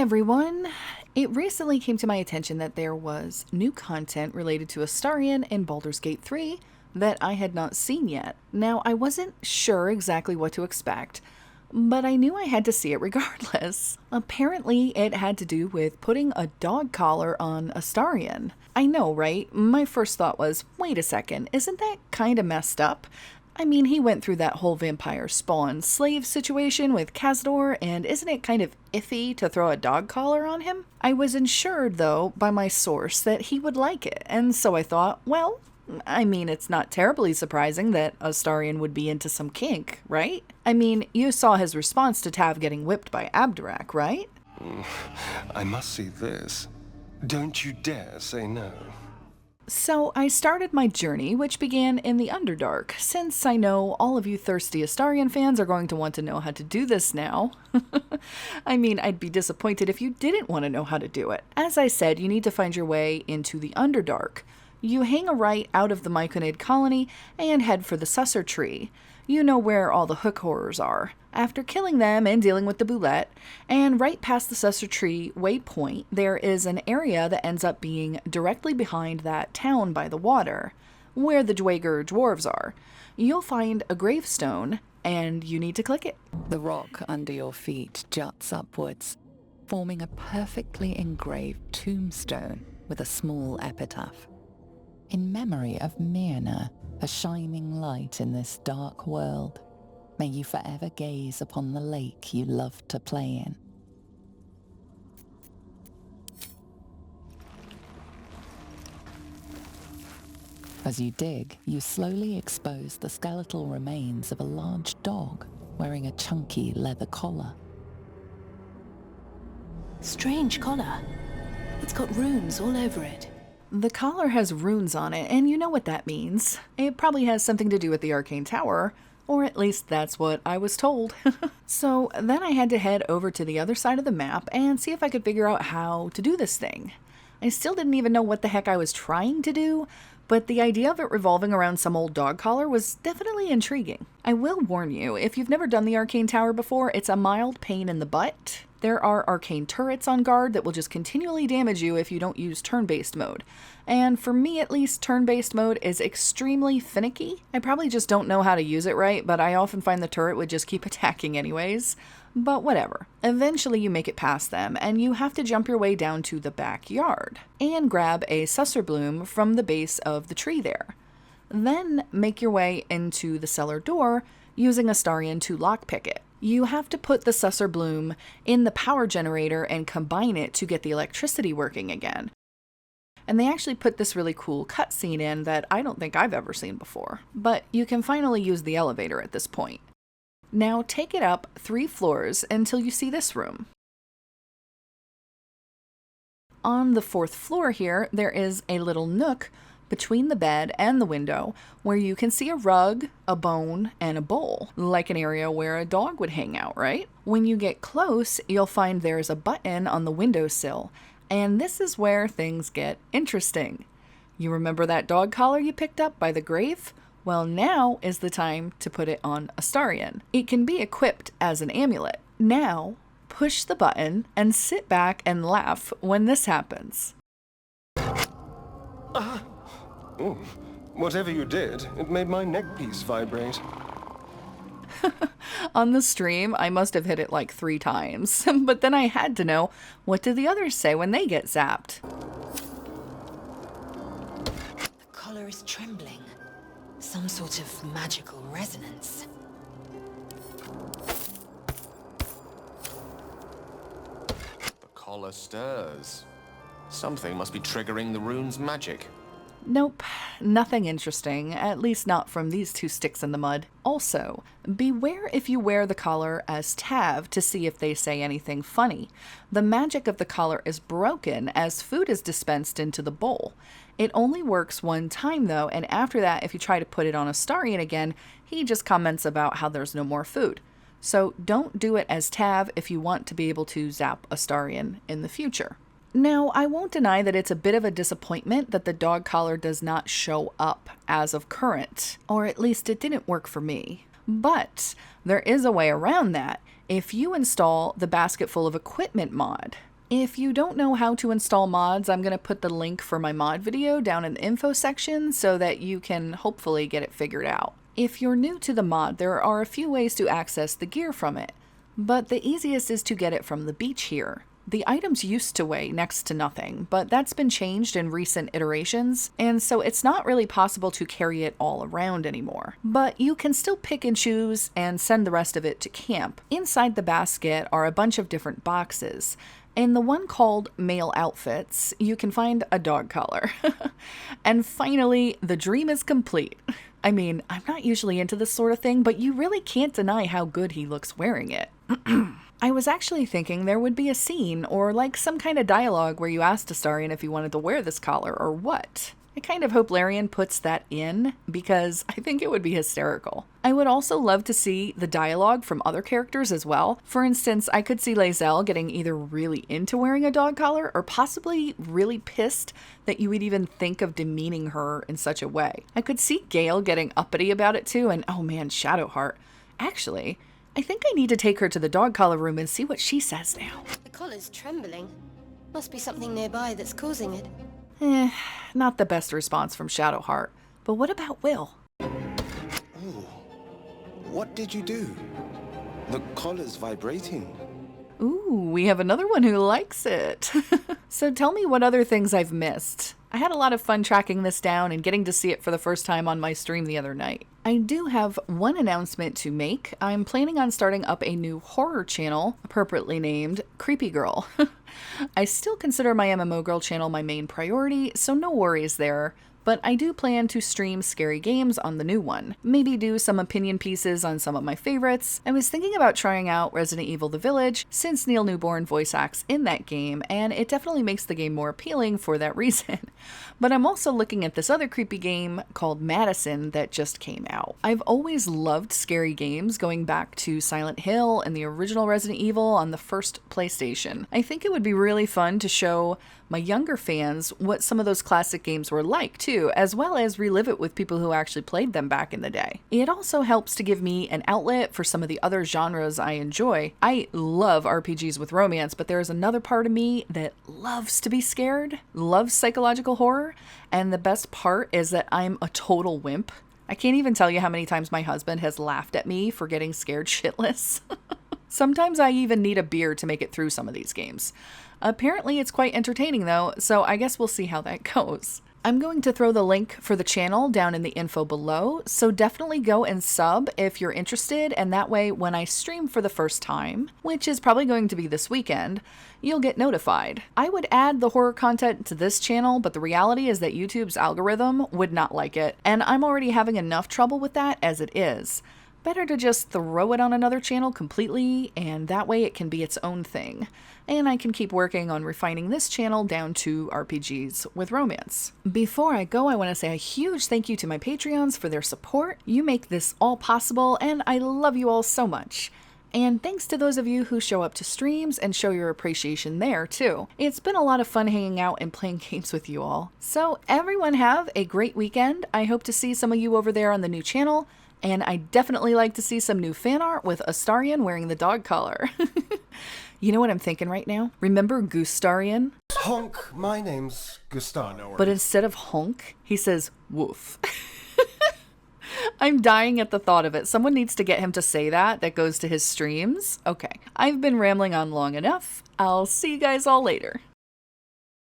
everyone! It recently came to my attention that there was new content related to Astarion in Baldur's Gate 3 that I had not seen yet. Now, I wasn't sure exactly what to expect, but I knew I had to see it regardless. Apparently, it had to do with putting a dog collar on Astarion. I know, right? My first thought was, wait a second, isn't that kinda messed up? I mean, he went through that whole vampire spawn slave situation with Cazador, and isn't it kind of iffy to throw a dog collar on him? I was assured, though, by my source that he would like it, and so I thought, well, I mean, it's not terribly surprising that Astarion would be into some kink, right? I mean, you saw his response to Tav getting whipped by Abdurak, right? I must see this. Don't you dare say no. So I started my journey, which began in the Underdark, since I know all of you thirsty Astarion fans are going to want to know how to do this now. I mean, I'd be disappointed if you didn't want to know how to do it. As I said, you need to find your way into the Underdark. You hang a right out of the Myconid colony and head for the Susser tree. You know where all the hook horrors are. After killing them and dealing with the boulette, and right past the Susser tree waypoint, there is an area that ends up being directly behind that town by the water, where the Dwager dwarves are. You'll find a gravestone, and you need to click it. The rock under your feet juts upwards, forming a perfectly engraved tombstone with a small epitaph. In memory of Myrna, a shining light in this dark world, may you forever gaze upon the lake you loved to play in. As you dig, you slowly expose the skeletal remains of a large dog wearing a chunky leather collar. Strange collar. It's got runes all over it. The collar has runes on it, and you know what that means. It probably has something to do with the arcane tower, or at least that's what I was told. So then I had to head over to the other side of the map and see if I could figure out how to do this thing. I still didn't even know what the heck I was trying to do, but the idea of it revolving around some old dog collar was definitely intriguing. I will warn you, if you've never done the arcane tower before, it's a mild pain in the butt. There are arcane turrets on guard that will just continually damage you if you don't use turn-based mode. And for me at least, turn-based mode is extremely finicky. I probably just don't know how to use it right, but I often find the turret would just keep attacking anyways. But whatever. Eventually you make it past them, and you have to jump your way down to the backyard and grab a susser bloom from the base of the tree there. Then make your way into the cellar door using Astarion to lockpick it. You have to put the susser bloom in the power generator and combine it to get the electricity working again. And they actually put this really cool cutscene in that I don't think I've ever seen before. But you can finally use the elevator at this point. Now take it up 3 floors until you see this room. On the 4th floor here, there is a little nook between the bed and the window where you can see a rug, a bone, and a bowl, like an area where a dog would hang out, right? When you get close, you'll find there's a button on the windowsill, and this is where things get interesting. You remember that dog collar you picked up by the grave? Well, now is the time to put it on Astarion. It can be equipped as an amulet. Now, push the button and sit back and laugh when this happens. Oh, whatever you did, it made my neckpiece vibrate. On the stream, I must have hit it like 3 times, but then I had to know, what do the others say when they get zapped? The collar is trembling. Some sort of magical resonance. The collar stirs. Something must be triggering the rune's magic. Nope, nothing interesting, at least not from these 2 sticks in the mud. Also, beware if you wear the collar as Tav to see if they say anything funny. The magic of the collar is broken as food is dispensed into the bowl. It only works 1 time though, and after that, if you try to put it on Astarion again, he just comments about how there's no more food. So don't do it as Tav if you want to be able to zap Astarion in the future. Now, I won't deny that it's a bit of a disappointment that the dog collar does not show up as of current, or at least it didn't work for me. But there is a way around that. if you install the Basket Full of Equipment mod. If you don't know how to install mods, I'm going to put the link for my mod video down in the info section so that you can hopefully get it figured out. If you're new to the mod, there are a few ways to access the gear from it, but the easiest is to get it from the beach here. The items used to weigh next to nothing, but that's been changed in recent iterations, and so it's not really possible to carry it all around anymore. But you can still pick and choose and send the rest of it to camp. Inside the basket are a bunch of different boxes. In the one called Male Outfits, you can find a dog collar. And finally, the dream is complete. I mean, I'm not usually into this sort of thing, but you really can't deny how good he looks wearing it. I was actually thinking there would be a scene or like some kind of dialogue where you asked Astarion if he wanted to wear this collar or what. I kind of hope Larian puts that in because I think it would be hysterical. I would also love to see the dialogue from other characters as well. For instance, I could see lae'zel getting either really into wearing a dog collar or possibly really pissed that you would even think of demeaning her in such a way. I could see Gale getting uppity about it too, and oh man, Shadowheart. Actually, I think I need to take her to the dog collar room and see what she says now. The collar's trembling. Must be something nearby that's causing it. Not the best response from Shadowheart. But what about Wyll? Oh, what did you do? The collar's vibrating. Ooh, we have another one who likes it. So tell me what other things I've missed. I had a lot of fun tracking this down and getting to see it for the first time on my stream the other night. I do have one announcement to make. I'm planning on starting up a new horror channel, appropriately named Creepy Girl. I still consider my Mmogurl channel my main priority, so no worries there. But I do plan to stream scary games on the new one. Maybe do some opinion pieces on some of my favorites. I was thinking about trying out Resident Evil The Village, since Neil Newborn voice acts in that game, and it definitely makes the game more appealing for that reason. But I'm also looking at this other creepy game called Madison that just came out. I've always loved scary games, going back to Silent Hill and the original Resident Evil on the first PlayStation. I think it would be really fun to show my younger fans what some of those classic games were like too, as well as relive it with people who actually played them back in the day. It also helps to give me an outlet for some of the other genres I enjoy. I love RPGs with romance, but there is another part of me that loves to be scared, loves psychological horror, and the best part is that I'm a total wimp. I can't even tell you how many times my husband has laughed at me for getting scared shitless. Sometimes I even need a beer to make it through some of these games. Apparently it's quite entertaining though, so I guess we'll see how that goes. I'm going to throw the link for the channel down in the info below, so definitely go and sub if you're interested, and that way when I stream for the first time, which is probably going to be this weekend, you'll get notified. I would add the horror content to this channel, but the reality is that YouTube's algorithm would not like it, and I'm already having enough trouble with that as it is. Better to just throw it on another channel completely, and that way it can be its own thing. And I can keep working on refining this channel down to RPGs with romance. Before I go, I want to say a huge thank you to my Patreons for their support. You make this all possible, and I love you all so much. And thanks to those of you who show up to streams and show your appreciation there too. It's been a lot of fun hanging out and playing games with you all. So everyone have a great weekend. I hope to see some of you over there on the new channel. And I definitely like to see some new fan art with Astarion wearing the dog collar. You know what I'm thinking right now? Remember Goostarion? Honk, my name's Gustavo. But instead of honk, he says woof. I'm dying at the thought of it. Someone needs to get him to say that goes to his streams. Okay, I've been rambling on long enough. I'll see you guys all later.